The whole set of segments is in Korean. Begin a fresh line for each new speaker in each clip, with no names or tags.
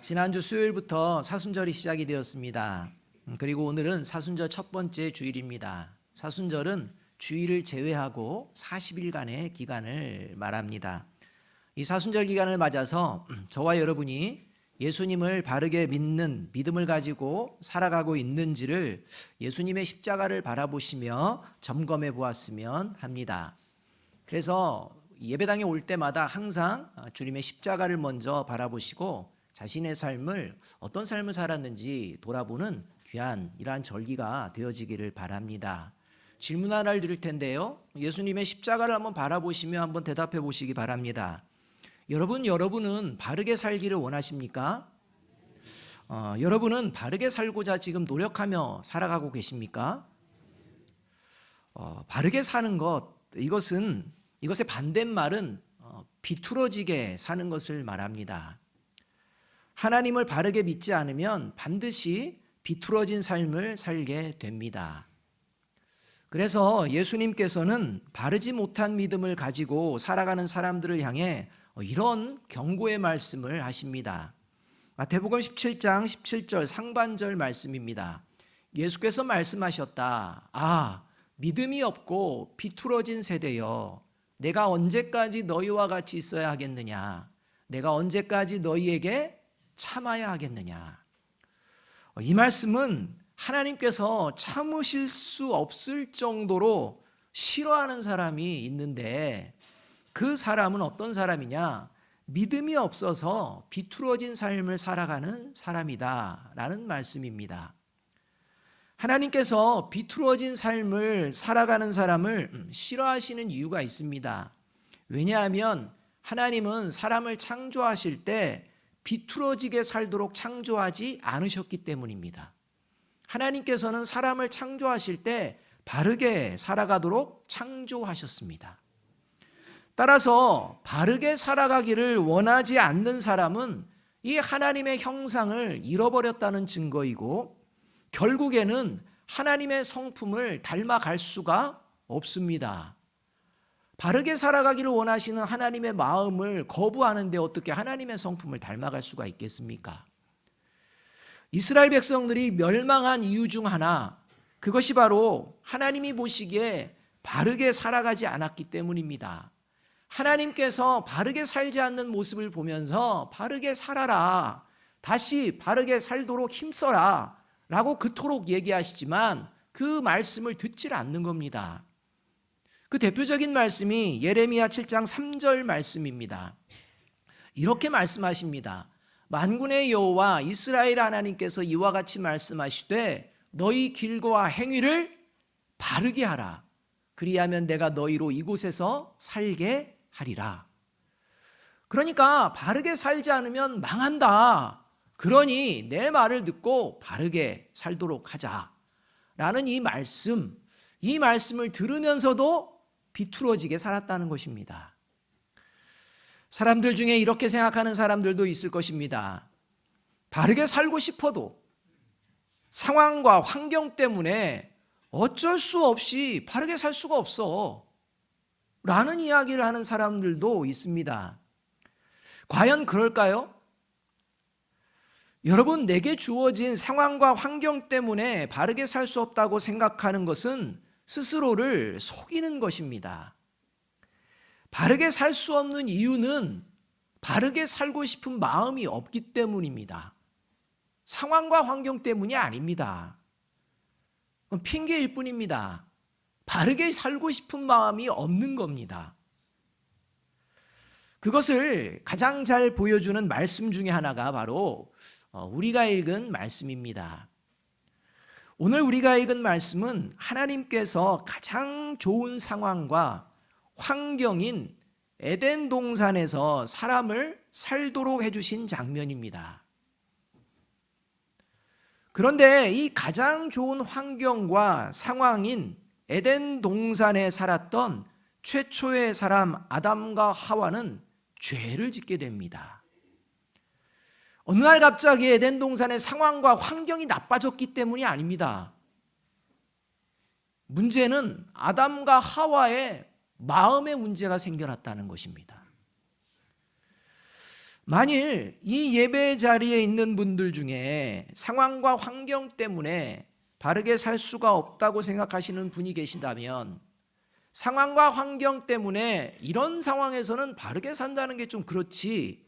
지난주 수요일부터 사순절이 시작이 되었습니다. 그리고 오늘은 사순절 첫 번째 주일입니다. 사순절은 주일을 제외하고 40일간의 기간을 말합니다. 이 사순절 기간을 맞아서 저와 여러분이 예수님을 바르게 믿는 믿음을 가지고 살아가고 있는지를 예수님의 십자가를 바라보시며 점검해 보았으면 합니다. 그래서 예배당에 올 때마다 항상 주님의 십자가를 먼저 바라보시고 자신의 삶을 어떤 삶을 살았는지 돌아보는 귀한 이러한 절기가 되어지기를 바랍니다. 질문 하나를 드릴 텐데요. 예수님의 십자가를 한번 바라보시며 한번 대답해 보시기 바랍니다. 여러분은 바르게 살기를 원하십니까? 여러분은 바르게 살고자 지금 노력하며 살아가고 계십니까? 바르게 사는 것, 이것의 반대말은 비뚤어지게 사는 것을 말합니다. 하나님을 바르게 믿지 않으면 반드시 비뚤어진 삶을 살게 됩니다. 그래서 예수님께서는 바르지 못한 믿음을 가지고 살아가는 사람들을 향해 이런 경고의 말씀을 하십니다. 마태복음 17장 17절 상반절 말씀입니다. 예수께서 말씀하셨다. 믿음이 없고 비뚤어진 세대여, 내가 언제까지 너희와 같이 있어야 하겠느냐? 내가 언제까지 너희에게 참아야 하겠느냐? 이 말씀은 하나님께서 참으실 수 없을 정도로 싫어하는 사람이 있는데 그 사람은 어떤 사람이냐? 믿음이 없어서 비뚤어진 삶을 살아가는 사람이다 라는 말씀입니다. 하나님께서 비뚤어진 삶을 살아가는 사람을 싫어하시는 이유가 있습니다. 왜냐하면 하나님은 사람을 창조하실 때 비뚤어지게 살도록 창조하지 않으셨기 때문입니다. 하나님께서는 사람을 창조하실 때 바르게 살아가도록 창조하셨습니다. 따라서 바르게 살아가기를 원하지 않는 사람은 이 하나님의 형상을 잃어버렸다는 증거이고 결국에는 하나님의 성품을 닮아갈 수가 없습니다. 바르게 살아가기를 원하시는 하나님의 마음을 거부하는데 어떻게 하나님의 성품을 닮아갈 수가 있겠습니까? 이스라엘 백성들이 멸망한 이유 중 하나, 그것이 바로 하나님이 보시기에 바르게 살아가지 않았기 때문입니다. 하나님께서 바르게 살지 않는 모습을 보면서 바르게 살아라, 다시 바르게 살도록 힘써라 라고 그토록 얘기하시지만 그 말씀을 듣질 않는 겁니다. 그 대표적인 말씀이 예레미야 7장 3절 말씀입니다. 이렇게 말씀하십니다. 만군의 여호와 이스라엘 하나님께서 이와 같이 말씀하시되 너희 길과 행위를 바르게 하라. 그리하면 내가 너희로 이곳에서 살게 하리라. 그러니까 바르게 살지 않으면 망한다. 그러니 내 말을 듣고 바르게 살도록 하자 라는 이 말씀을 들으면서도 비뚤어지게 살았다는 것입니다. 사람들 중에 이렇게 생각하는 사람들도 있을 것입니다. 바르게 살고 싶어도 상황과 환경 때문에 어쩔 수 없이 바르게 살 수가 없어 라는 이야기를 하는 사람들도 있습니다. 과연 그럴까요? 여러분, 내게 주어진 상황과 환경 때문에 바르게 살 수 없다고 생각하는 것은 스스로를 속이는 것입니다. 바르게 살 수 없는 이유는 바르게 살고 싶은 마음이 없기 때문입니다. 상황과 환경 때문이 아닙니다. 그건 핑계일 뿐입니다. 바르게 살고 싶은 마음이 없는 겁니다. 그것을 가장 잘 보여주는 말씀 중에 하나가 바로 우리가 읽은 말씀입니다. 오늘 우리가 읽은 말씀은 하나님께서 가장 좋은 상황과 환경인 에덴 동산에서 사람을 살도록 해주신 장면입니다. 그런데 이 가장 좋은 환경과 상황인 에덴 동산에 살았던 최초의 사람 아담과 하와는 죄를 짓게 됩니다. 어느 날 갑자기 에덴 동산의 상황과 환경이 나빠졌기 때문이 아닙니다. 문제는 아담과 하와의 마음의 문제가 생겨났다는 것입니다. 만일 이 예배 자리에 있는 분들 중에 상황과 환경 때문에 바르게 살 수가 없다고 생각하시는 분이 계신다면, 상황과 환경 때문에 이런 상황에서는 바르게 산다는 게 좀 그렇지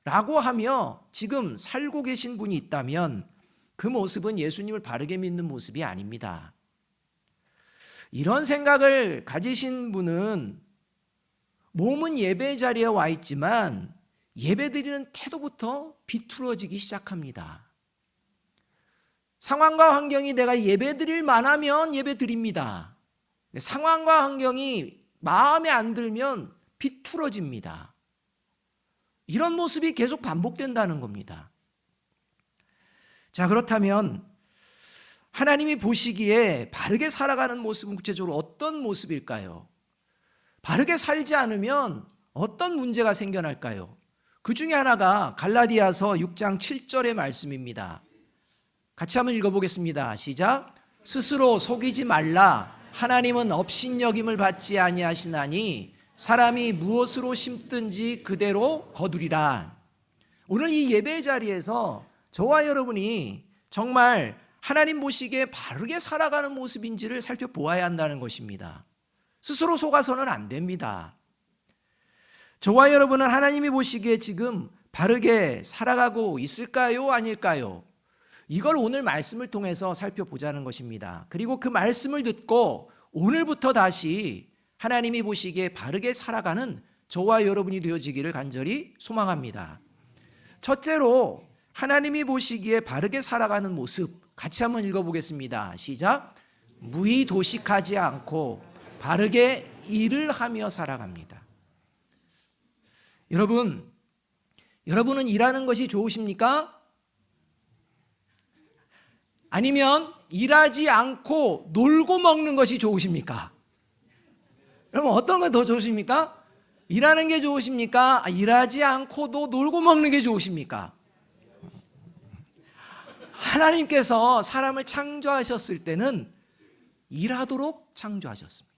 라고 하며 지금 살고 계신 분이 있다면 그 모습은 예수님을 바르게 믿는 모습이 아닙니다. 이런 생각을 가지신 분은 몸은 예배 자리에 와 있지만 예배드리는 태도부터 비뚤어지기 시작합니다. 상황과 환경이 내가 예배드릴 만하면 예배드립니다. 상황과 환경이 마음에 안 들면 비뚤어집니다. 이런 모습이 계속 반복된다는 겁니다. 자, 그렇다면 하나님이 보시기에 바르게 살아가는 모습은 구체적으로 어떤 모습일까요? 바르게 살지 않으면 어떤 문제가 생겨날까요? 그 중에 하나가 갈라디아서 6장 7절의 말씀입니다. 같이 한번 읽어보겠습니다. 시작. 스스로 속이지 말라. 하나님은 업신여김을 받지 아니하시나니 사람이 무엇으로 심든지 그대로 거두리라. 오늘 이 예배 자리에서 저와 여러분이 정말 하나님 보시기에 바르게 살아가는 모습인지를 살펴보아야 한다는 것입니다. 스스로 속아서는 안 됩니다. 저와 여러분은 하나님이 보시기에 지금 바르게 살아가고 있을까요? 아닐까요? 이걸 오늘 말씀을 통해서 살펴보자는 것입니다. 그리고 그 말씀을 듣고 오늘부터 다시 하나님이 보시기에 바르게 살아가는 저와 여러분이 되어지기를 간절히 소망합니다. 첫째로 하나님이 보시기에 바르게 살아가는 모습 같이 한번 읽어보겠습니다. 시작. 무의도식하지 않고 바르게 일을 하며 살아갑니다. 여러분은 일하는 것이 좋으십니까? 아니면 일하지 않고 놀고 먹는 것이 좋으십니까? 여러분 어떤 건 더 좋으십니까? 일하는 게 좋으십니까? 일하지 않고도 놀고 먹는 게 좋으십니까? 하나님께서 사람을 창조하셨을 때는 일하도록 창조하셨습니다.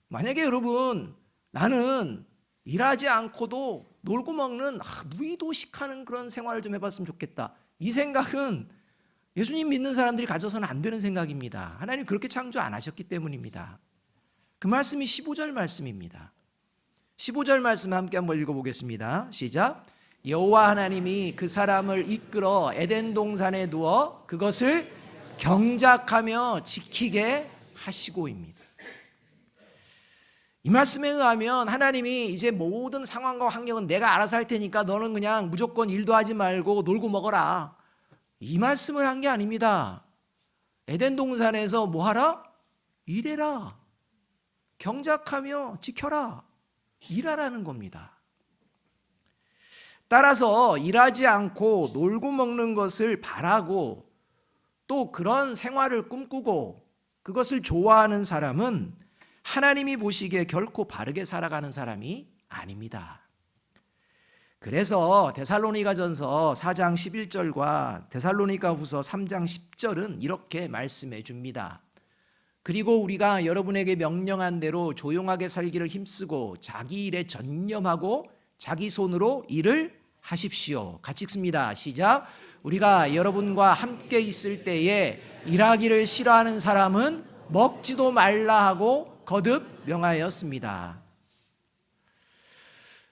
만약에 여러분 나는 일하지 않고도 놀고 먹는 무의도식하는 그런 생활을 좀 해봤으면 좋겠다, 이 생각은 예수님 믿는 사람들이 가져서는 안 되는 생각입니다. 하나님 그렇게 창조 안 하셨기 때문입니다. 그 말씀이 15절 말씀입니다. 15절 말씀 함께 한번 읽어보겠습니다. 시작. 여호와 하나님이 그 사람을 이끌어 에덴 동산에 두어 그것을 경작하며 지키게 하시고입니다. 이 말씀에 의하면 하나님이 이제 모든 상황과 환경은 내가 알아서 할 테니까 너는 그냥 무조건 일도 하지 말고 놀고 먹어라, 이 말씀을 한 게 아닙니다. 에덴 동산에서 뭐 하라? 일해라. 경작하며 지켜라. 일하라는 겁니다. 따라서 일하지 않고 놀고 먹는 것을 바라고 또 그런 생활을 꿈꾸고 그것을 좋아하는 사람은 하나님이 보시기에 결코 바르게 살아가는 사람이 아닙니다. 그래서 데살로니가전서 4장 11절과 데살로니가후서 3장 10절은 이렇게 말씀해 줍니다. 그리고 우리가 여러분에게 명령한 대로 조용하게 살기를 힘쓰고 자기 일에 전념하고 자기 손으로 일을 하십시오. 같이 읽습니다. 시작. 우리가 여러분과 함께 있을 때에 일하기를 싫어하는 사람은 먹지도 말라 하고 거듭 명하였습니다.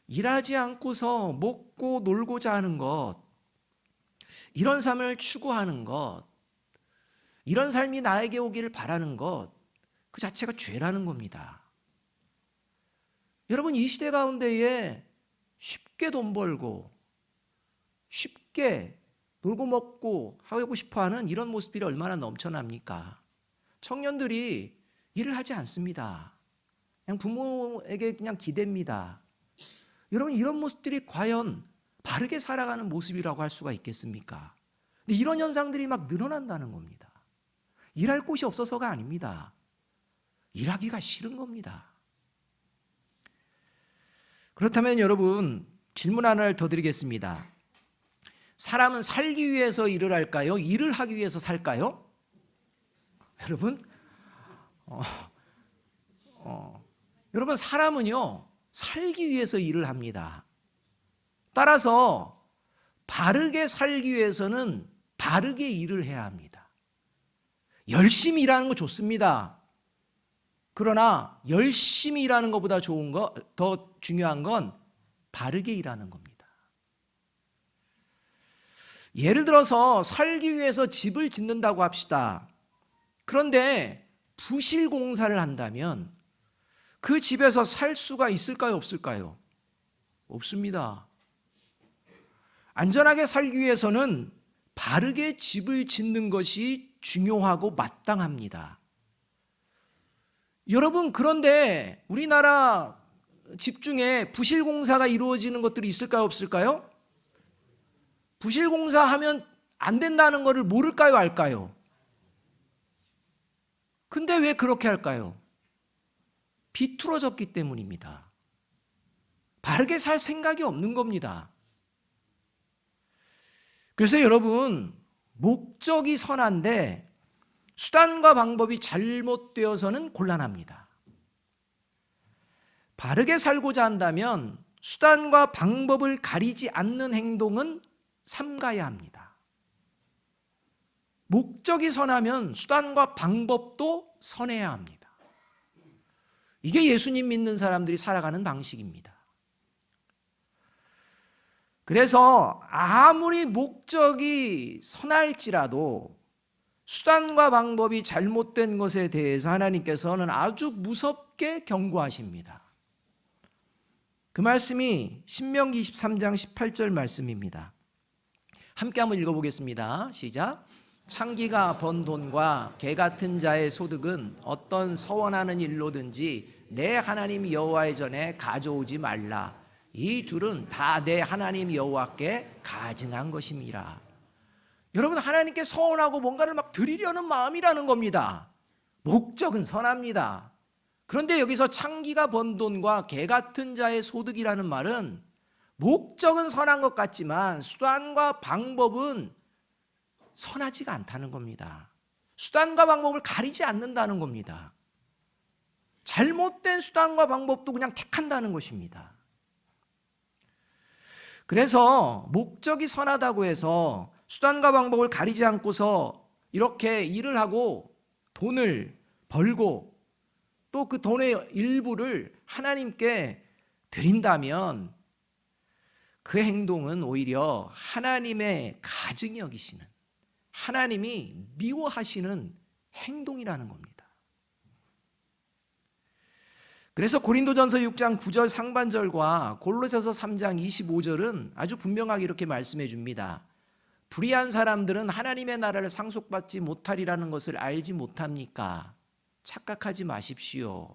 일하지 않고서 먹고 놀고자 하는 것, 이런 삶을 추구하는 것, 이런 삶이 나에게 오기를 바라는 것, 그 자체가 죄라는 겁니다. 여러분 이 시대 가운데에 쉽게 돈 벌고 쉽게 놀고 먹고 하고 싶어하는 이런 모습들이 얼마나 넘쳐납니까? 청년들이 일을 하지 않습니다. 그냥 부모에게 그냥 기댑니다. 여러분 이런 모습들이 과연 바르게 살아가는 모습이라고 할 수가 있겠습니까? 근데 이런 현상들이 막 늘어난다는 겁니다. 일할 곳이 없어서가 아닙니다. 일하기가 싫은 겁니다. 그렇다면 여러분 질문 하나를 더 드리겠습니다. 사람은 살기 위해서 일을 할까요? 일을 하기 위해서 살까요? 여러분 여러분 사람은요 살기 위해서 일을 합니다. 따라서 바르게 살기 위해서는 바르게 일을 해야 합니다. 열심히 일하는 거 좋습니다. 그러나 열심히 일하는 것보다 더 중요한 건 바르게 일하는 겁니다. 예를 들어서 살기 위해서 집을 짓는다고 합시다. 그런데 부실 공사를 한다면 그 집에서 살 수가 있을까요, 없을까요? 없습니다. 안전하게 살기 위해서는 바르게 집을 짓는 것이 중요하고 마땅합니다. 여러분, 그런데 우리나라 집 중에 부실 공사가 이루어지는 것들이 있을까요, 없을까요? 부실 공사하면 안 된다는 것을 모를까요, 알까요? 근데 왜 그렇게 할까요? 비뚤어졌기 때문입니다. 바르게 살 생각이 없는 겁니다. 그래서 여러분, 목적이 선한데 수단과 방법이 잘못되어서는 곤란합니다. 바르게 살고자 한다면 수단과 방법을 가리지 않는 행동은 삼가야 합니다. 목적이 선하면 수단과 방법도 선해야 합니다. 이게 예수님 믿는 사람들이 살아가는 방식입니다. 그래서 아무리 목적이 선할지라도 수단과 방법이 잘못된 것에 대해서 하나님께서는 아주 무섭게 경고하십니다. 그 말씀이 신명기 23장 18절 말씀입니다. 함께 한번 읽어보겠습니다. 시작. 창기가 번 돈과 개 같은 자의 소득은 어떤 서원하는 일로든지 내 하나님 여호와의 전에 가져오지 말라. 이 둘은 다 내 하나님 여호와께 가증한 것임이라. 여러분, 하나님께 서원하고 뭔가를 막 드리려는 마음이라는 겁니다. 목적은 선합니다. 그런데 여기서 창기가 번 돈과 개 같은 자의 소득이라는 말은 목적은 선한 것 같지만 수단과 방법은 선하지가 않다는 겁니다. 수단과 방법을 가리지 않는다는 겁니다. 잘못된 수단과 방법도 그냥 택한다는 것입니다. 그래서 목적이 선하다고 해서 수단과 방법을 가리지 않고서 이렇게 일을 하고 돈을 벌고 또 그 돈의 일부를 하나님께 드린다면 그 행동은 오히려 하나님의 가증히 여기시는, 하나님이 미워하시는 행동이라는 겁니다. 그래서 고린도전서 6장 9절 상반절과 골로새서 3장 25절은 아주 분명하게 이렇게 말씀해 줍니다. 불의한 사람들은 하나님의 나라를 상속받지 못하리라는 것을 알지 못합니까? 착각하지 마십시오.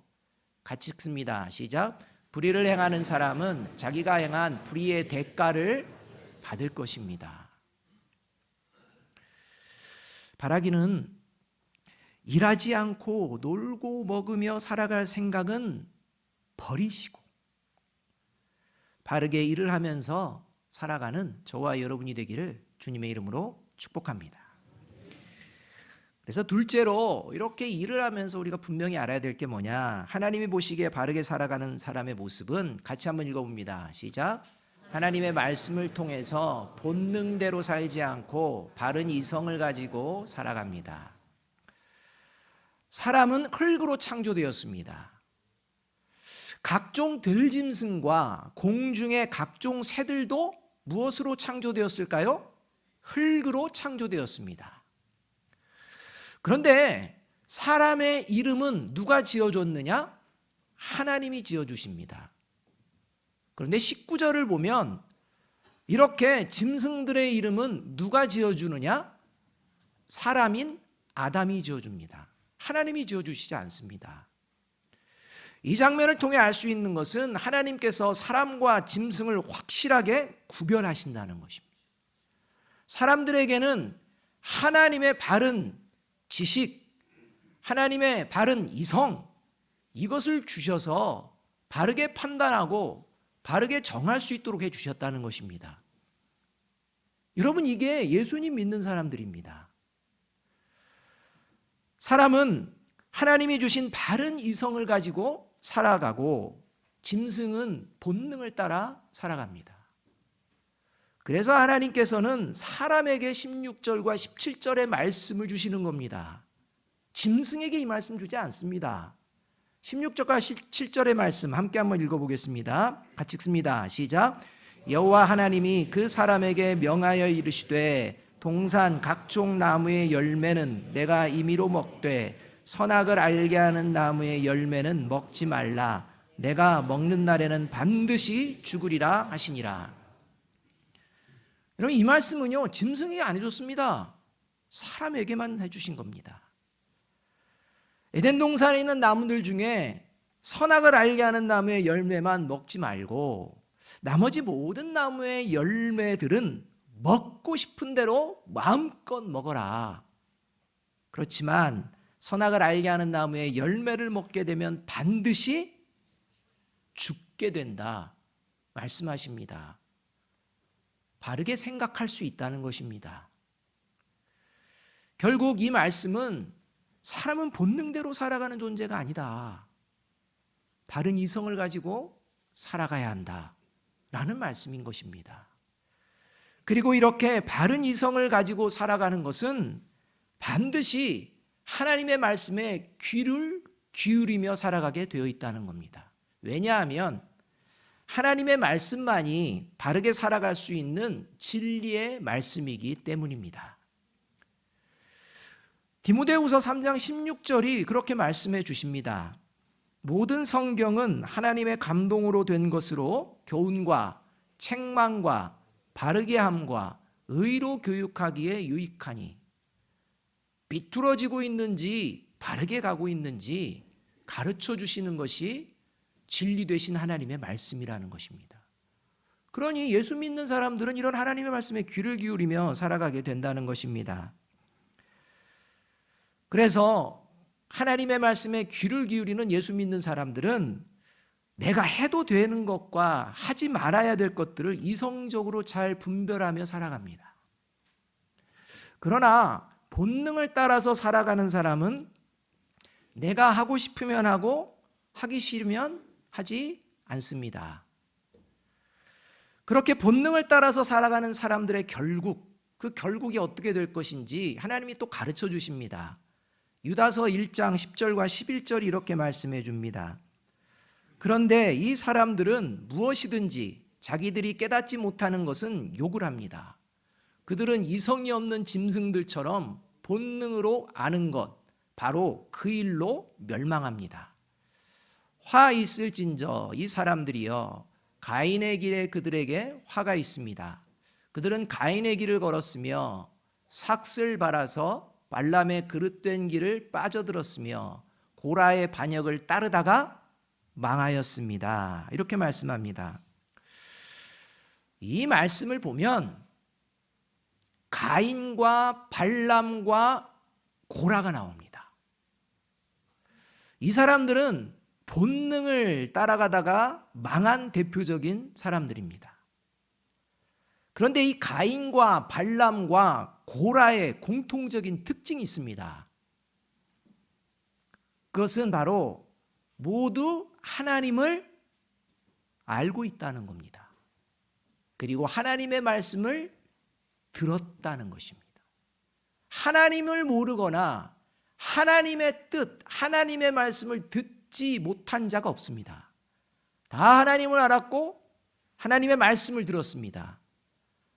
같이 읽습니다. 시작. 불의를 행하는 사람은 자기가 행한 불의의 대가를 받을 것입니다. 바라기는 일하지 않고 놀고 먹으며 살아갈 생각은 버리시고 바르게 일을 하면서 살아가는 저와 여러분이 되기를 주님의 이름으로 축복합니다. 그래서 둘째로 이렇게 일을 하면서 우리가 분명히 알아야 될 게 뭐냐? 하나님이 보시기에 바르게 살아가는 사람의 모습은 같이 한번 읽어봅니다. 시작. 하나님의 말씀을 통해서 본능대로 살지 않고 바른 이성을 가지고 살아갑니다. 사람은 흙으로 창조되었습니다. 각종 들짐승과 공중의 각종 새들도 무엇으로 창조되었을까요? 흙으로 창조되었습니다. 그런데 사람의 이름은 누가 지어줬느냐? 하나님이 지어주십니다. 그런데 19절을 보면 이렇게 짐승들의 이름은 누가 지어주느냐? 사람인 아담이 지어줍니다. 하나님이 지어주시지 않습니다. 이 장면을 통해 알 수 있는 것은 하나님께서 사람과 짐승을 확실하게 구별하신다는 것입니다. 사람들에게는 하나님의 바른 지식, 하나님의 바른 이성, 이것을 주셔서 바르게 판단하고 바르게 정할 수 있도록 해주셨다는 것입니다. 여러분, 이게 예수님 믿는 사람들입니다. 사람은 하나님이 주신 바른 이성을 가지고 살아가고 짐승은 본능을 따라 살아갑니다. 그래서 하나님께서는 사람에게 16절과 17절의 말씀을 주시는 겁니다. 짐승에게 이 말씀 주지 않습니다. 16절과 17절의 말씀 함께 한번 읽어보겠습니다. 같이 읽습니다. 시작. 여호와 하나님이 그 사람에게 명하여 이르시되 동산 각종 나무의 열매는 내가 임의로 먹되 선악을 알게 하는 나무의 열매는 먹지 말라. 내가 먹는 날에는 반드시 죽으리라 하시니라. 여러분, 이 말씀은요, 짐승에게 안 해줬습니다. 사람에게만 해주신 겁니다. 에덴 동산에 있는 나무들 중에 선악을 알게 하는 나무의 열매만 먹지 말고 나머지 모든 나무의 열매들은 먹고 싶은 대로 마음껏 먹어라. 그렇지만 선악을 알게 하는 나무의 열매를 먹게 되면 반드시 죽게 된다 말씀하십니다. 바르게 생각할 수 있다는 것입니다. 결국 이 말씀은 사람은 본능대로 살아가는 존재가 아니다. 바른 이성을 가지고 살아가야 한다라는 말씀인 것입니다. 그리고 이렇게 바른 이성을 가지고 살아가는 것은 반드시 하나님의 말씀에 귀를 기울이며 살아가게 되어 있다는 겁니다. 왜냐하면 하나님의 말씀만이 바르게 살아갈 수 있는 진리의 말씀이기 때문입니다. 디모데후서 3장 16절이 그렇게 말씀해 주십니다. 모든 성경은 하나님의 감동으로 된 것으로 교훈과 책망과 바르게 함과 의로 교육하기에 유익하니 비뚤어지고 있는지 바르게 가고 있는지 가르쳐 주시는 것이 진리 되신 하나님의 말씀이라는 것입니다. 그러니 예수 믿는 사람들은 이런 하나님의 말씀에 귀를 기울이며 살아가게 된다는 것입니다. 그래서 하나님의 말씀에 귀를 기울이는 예수 믿는 사람들은 내가 해도 되는 것과 하지 말아야 될 것들을 이성적으로 잘 분별하며 살아갑니다. 그러나 본능을 따라서 살아가는 사람은 내가 하고 싶으면 하고 하기 싫으면 하지 않습니다. 그렇게 본능을 따라서 살아가는 사람들의 결국, 그 결국이 어떻게 될 것인지 하나님이 또 가르쳐 주십니다. 유다서 1장 10절과 11절이 이렇게 말씀해 줍니다. 그런데 이 사람들은 무엇이든지 자기들이 깨닫지 못하는 것은 욕을 합니다. 그들은 이성이 없는 짐승들처럼 본능으로 아는 것, 바로 그 일로 멸망합니다. 화 있을진저 이 사람들이여 가인의 길에 그들에게 화가 있습니다. 그들은 가인의 길을 걸었으며 삭슬 발아서 발람의 그릇된 길을 빠져들었으며 고라의 반역을 따르다가 망하였습니다. 이렇게 말씀합니다. 이 말씀을 보면 가인과 발람과 고라가 나옵니다. 이 사람들은 본능을 따라가다가 망한 대표적인 사람들입니다. 그런데 이 가인과 발람과 고라의 공통적인 특징이 있습니다. 그것은 바로 모두 하나님을 알고 있다는 겁니다. 그리고 하나님의 말씀을 들었다는 것입니다. 하나님을 모르거나 하나님의 뜻, 하나님의 말씀을 듣지 못한 자가 없습니다. 다 하나님을 알았고 하나님의 말씀을 들었습니다.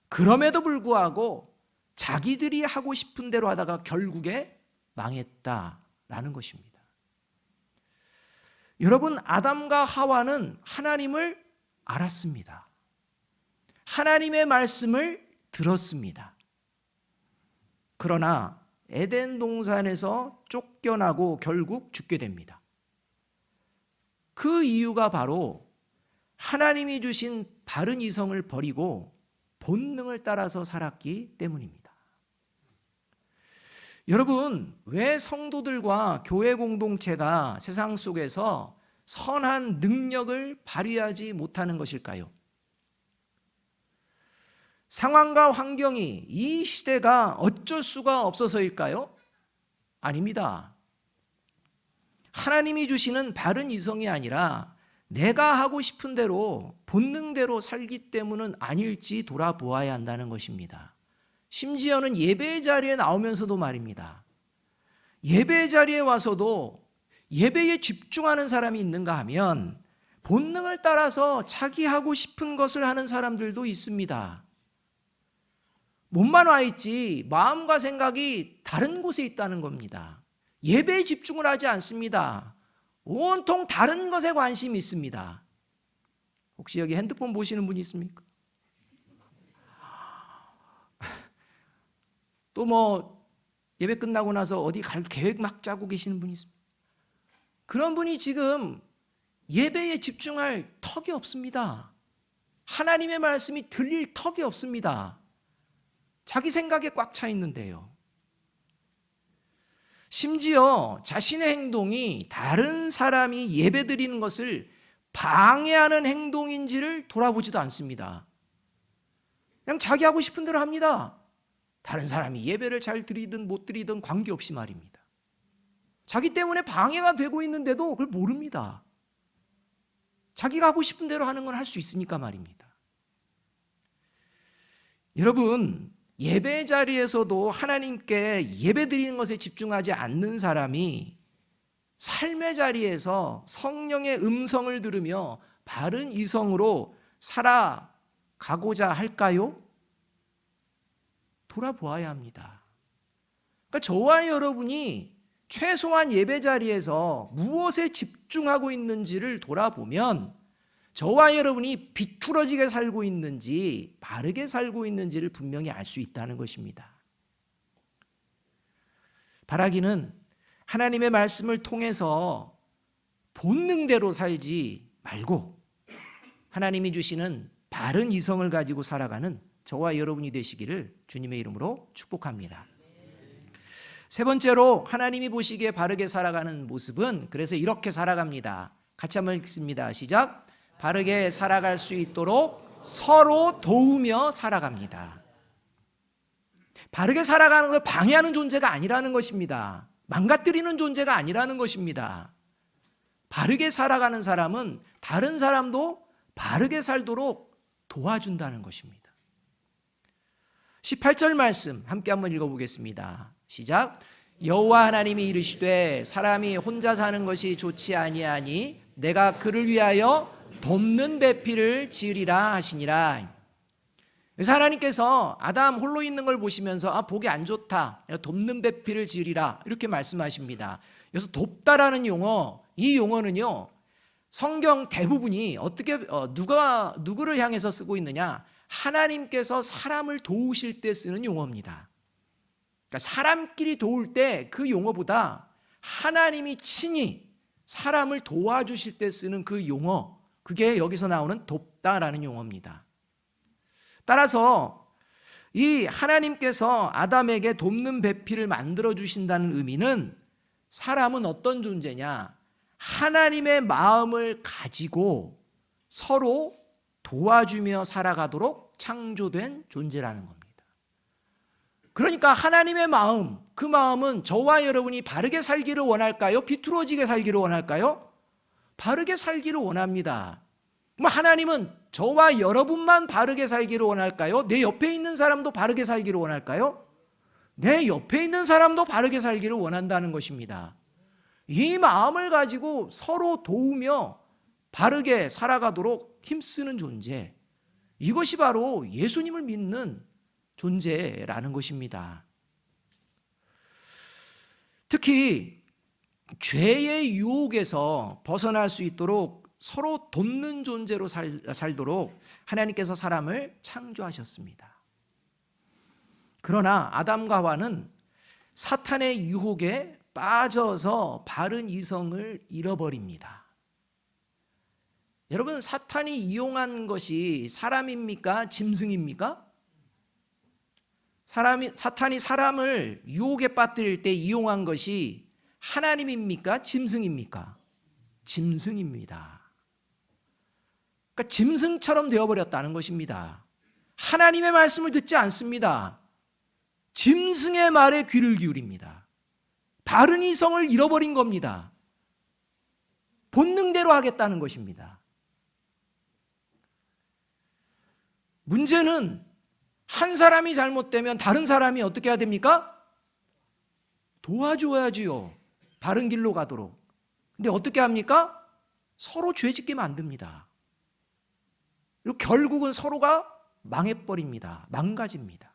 그럼에도 불구하고 자기들이 하고 싶은 대로 하다가 결국에 망했다라는 것입니다. 여러분, 아담과 하와는 하나님을 알았습니다. 하나님의 말씀을 들었습니다. 그러나 에덴 동산에서 쫓겨나고 결국 죽게 됩니다. 그 이유가 바로 하나님이 주신 바른 이성을 버리고 본능을 따라서 살았기 때문입니다. 여러분, 왜 성도들과 교회 공동체가 세상 속에서 선한 능력을 발휘하지 못하는 것일까요? 상황과 환경이 이 시대가 어쩔 수가 없어서일까요? 아닙니다. 하나님이 주시는 바른 이성이 아니라 내가 하고 싶은 대로 본능대로 살기 때문은 아닐지 돌아보아야 한다는 것입니다. 심지어는 예배의 자리에 나오면서도 말입니다. 예배의 자리에 와서도 예배에 집중하는 사람이 있는가 하면 본능을 따라서 자기 하고 싶은 것을 하는 사람들도 있습니다. 몸만 와 있지 마음과 생각이 다른 곳에 있다는 겁니다. 예배에 집중을 하지 않습니다. 온통 다른 것에 관심이 있습니다. 혹시 여기 핸드폰 보시는 분이 있습니까? 또 예배 끝나고 나서 어디 갈 계획 막 짜고 계시는 분이 있습니다. 그런 분이 지금 예배에 집중할 턱이 없습니다. 하나님의 말씀이 들릴 턱이 없습니다. 자기 생각에 꽉 차 있는데요. 심지어 자신의 행동이 다른 사람이 예배 드리는 것을 방해하는 행동인지를 돌아보지도 않습니다. 그냥 자기 하고 싶은 대로 합니다. 다른 사람이 예배를 잘 드리든 못 드리든 관계없이 말입니다. 자기 때문에 방해가 되고 있는데도 그걸 모릅니다. 자기가 하고 싶은 대로 하는 건 할 수 있으니까 말입니다. 여러분, 예배 자리에서도 하나님께 예배 드리는 것에 집중하지 않는 사람이 삶의 자리에서 성령의 음성을 들으며 바른 이성으로 살아가고자 할까요? 돌아보아야 합니다. 그러니까 저와 여러분이 최소한 예배 자리에서 무엇에 집중하고 있는지를 돌아보면 저와 여러분이 비뚤어지게 살고 있는지 바르게 살고 있는지를 분명히 알 수 있다는 것입니다. 바라기는 하나님의 말씀을 통해서 본능대로 살지 말고 하나님이 주시는 바른 이성을 가지고 살아가는 저와 여러분이 되시기를 주님의 이름으로 축복합니다. 세 번째로 하나님이 보시기에 바르게 살아가는 모습은 그래서 이렇게 살아갑니다. 같이 한번 읽습니다. 시작. 바르게 살아갈 수 있도록 서로 도우며 살아갑니다. 바르게 살아가는 걸 방해하는 존재가 아니라는 것입니다. 망가뜨리는 존재가 아니라는 것입니다. 바르게 살아가는 사람은 다른 사람도 바르게 살도록 도와준다는 것입니다. 18절 말씀 함께 한번 읽어보겠습니다. 시작. 여호와 하나님이 이르시되 사람이 혼자 사는 것이 좋지 아니하니 내가 그를 위하여 돕는 배필을 지으리라 하시니라. 그래서 하나님께서 아담 홀로 있는 걸 보시면서 보기 안 좋다, 돕는 배필을 지으리라 이렇게 말씀하십니다. 그래서 돕다라는 용어, 이 용어는요 성경 대부분이 어떻게 누구를 향해서 쓰고 있느냐, 하나님께서 사람을 도우실 때 쓰는 용어입니다. 그러니까 사람끼리 도울 때 그 용어보다 하나님이 친히 사람을 도와주실 때 쓰는 그 용어, 그게 여기서 나오는 돕다라는 용어입니다. 따라서 이 하나님께서 아담에게 돕는 배필을 만들어 주신다는 의미는 사람은 어떤 존재냐, 하나님의 마음을 가지고 서로 도와주며 살아가도록 창조된 존재라는 겁니다. 그러니까 하나님의 마음, 그 마음은 저와 여러분이 바르게 살기를 원할까요? 비뚤어지게 살기를 원할까요? 바르게 살기를 원합니다. 그럼 하나님은 저와 여러분만 바르게 살기를 원할까요? 내 옆에 있는 사람도 바르게 살기를 원할까요? 내 옆에 있는 사람도 바르게 살기를 원한다는 것입니다. 이 마음을 가지고 서로 도우며 바르게 살아가도록 힘쓰는 존재, 이것이 바로 예수님을 믿는 존재라는 것입니다. 특히 죄의 유혹에서 벗어날 수 있도록 서로 돕는 존재로 살도록 하나님께서 사람을 창조하셨습니다. 그러나 아담과 하와는 사탄의 유혹에 빠져서 바른 이성을 잃어버립니다. 여러분, 사탄이 이용한 것이 사람입니까? 짐승입니까? 사탄이 사람을 유혹에 빠뜨릴 때 이용한 것이 하나님입니까? 짐승입니까? 짐승입니다. 그러니까 짐승처럼 되어버렸다는 것입니다. 하나님의 말씀을 듣지 않습니다. 짐승의 말에 귀를 기울입니다. 바른 이성을 잃어버린 겁니다. 본능대로 하겠다는 것입니다. 문제는 한 사람이 잘못되면 다른 사람이 어떻게 해야 됩니까? 도와줘야지요. 바른 길로 가도록. 근데 어떻게 합니까? 서로 죄짓게 만듭니다. 그리고 결국은 서로가 망해버립니다. 망가집니다.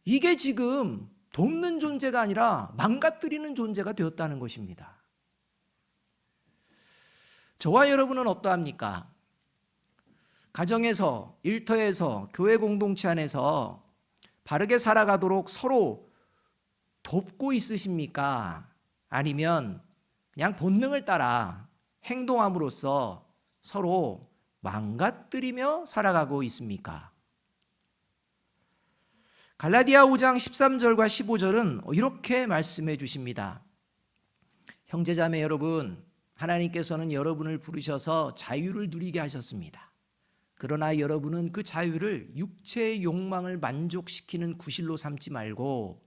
이게 지금 돕는 존재가 아니라 망가뜨리는 존재가 되었다는 것입니다. 저와 여러분은 어떠합니까? 가정에서, 일터에서, 교회 공동체 안에서 바르게 살아가도록 서로 돕고 있으십니까? 아니면 그냥 본능을 따라 행동함으로써 서로 망가뜨리며 살아가고 있습니까? 갈라디아 5장 13절과 15절은 이렇게 말씀해 주십니다. 형제자매 여러분, 하나님께서는 여러분을 부르셔서 자유를 누리게 하셨습니다. 그러나 여러분은 그 자유를 육체의 욕망을 만족시키는 구실로 삼지 말고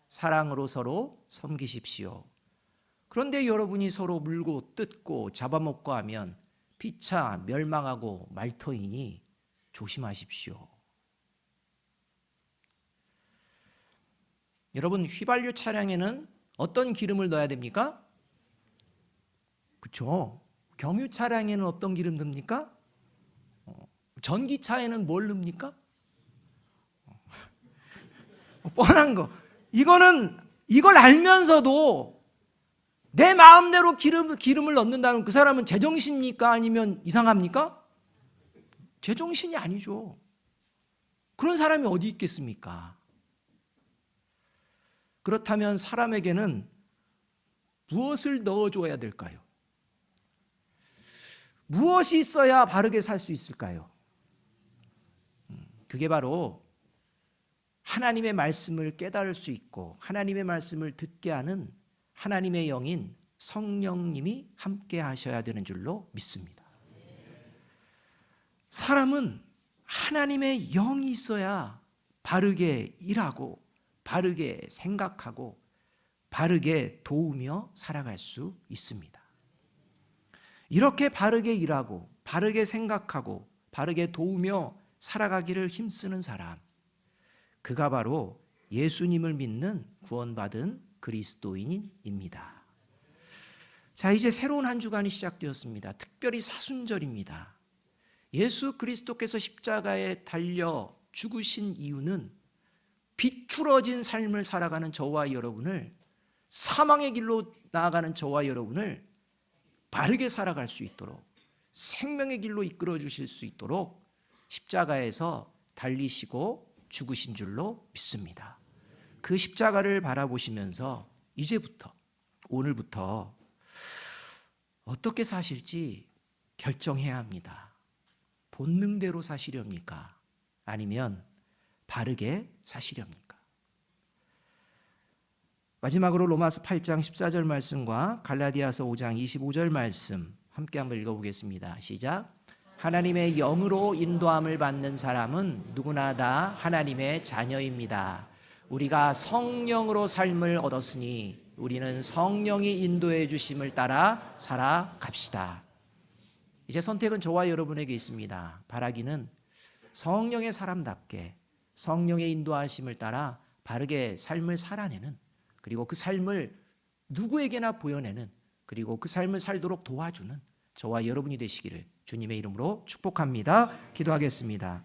사랑으로 서로 섬기십시오. 그런데 여러분이 서로 물고 뜯고 잡아먹고 하면 피차 멸망하고 말 터이니 조심하십시오. 여러분, 휘발유 차량에는 어떤 기름을 넣어야 됩니까? 그렇죠. 경유 차량에는 어떤 기름 넣습니까? 전기차에는 뭘 넣습니까? 뻔한 거. 이걸 알면서도 내 마음대로 기름을 넣는다면 그 사람은 제정신입니까? 아니면 이상합니까? 제정신이 아니죠. 그런 사람이 어디 있겠습니까? 그렇다면 사람에게는 무엇을 넣어줘야 될까요? 무엇이 있어야 바르게 살 수 있을까요? 그게 바로 하나님의 말씀을 깨달을 수 있고 하나님의 말씀을 듣게 하는 하나님의 영인 성령님이 함께 하셔야 되는 줄로 믿습니다. 사람은 하나님의 영이 있어야 바르게 일하고 바르게 생각하고 바르게 도우며 살아갈 수 있습니다. 이렇게 바르게 일하고 바르게 생각하고 바르게 도우며 살아가기를 힘쓰는 사람, 그가 바로 예수님을 믿는 구원받은 그리스도인입니다. 자, 이제 새로운 한 주간이 시작되었습니다. 특별히 사순절입니다. 예수 그리스도께서 십자가에 달려 죽으신 이유는 비틀어진 삶을 살아가는 저와 여러분을, 사망의 길로 나아가는 저와 여러분을 바르게 살아갈 수 있도록, 생명의 길로 이끌어 주실 수 있도록 십자가에서 달리시고 죽으신 줄로 믿습니다. 그 십자가를 바라보시면서 이제부터, 오늘부터 어떻게 사실지 결정해야 합니다. 본능대로 사시렵니까? 아니면 바르게 사시렵니까? 마지막으로 로마서 8장 14절 말씀과 갈라디아서 5장 25절 말씀 함께 한번 읽어보겠습니다. 시작. 하나님의 영으로 인도함을 받는 사람은 누구나 다 하나님의 자녀입니다. 우리가 성령으로 삶을 얻었으니 우리는 성령이 인도해 주심을 따라 살아갑시다. 이제 선택은 저와 여러분에게 있습니다. 바라기는 성령의 사람답게 성령의 인도하심을 따라 바르게 삶을 살아내는, 그리고 그 삶을 누구에게나 보여내는, 그리고 그 삶을 살도록 도와주는 저와 여러분이 되시기를 주님의 이름으로 축복합니다. 기도하겠습니다.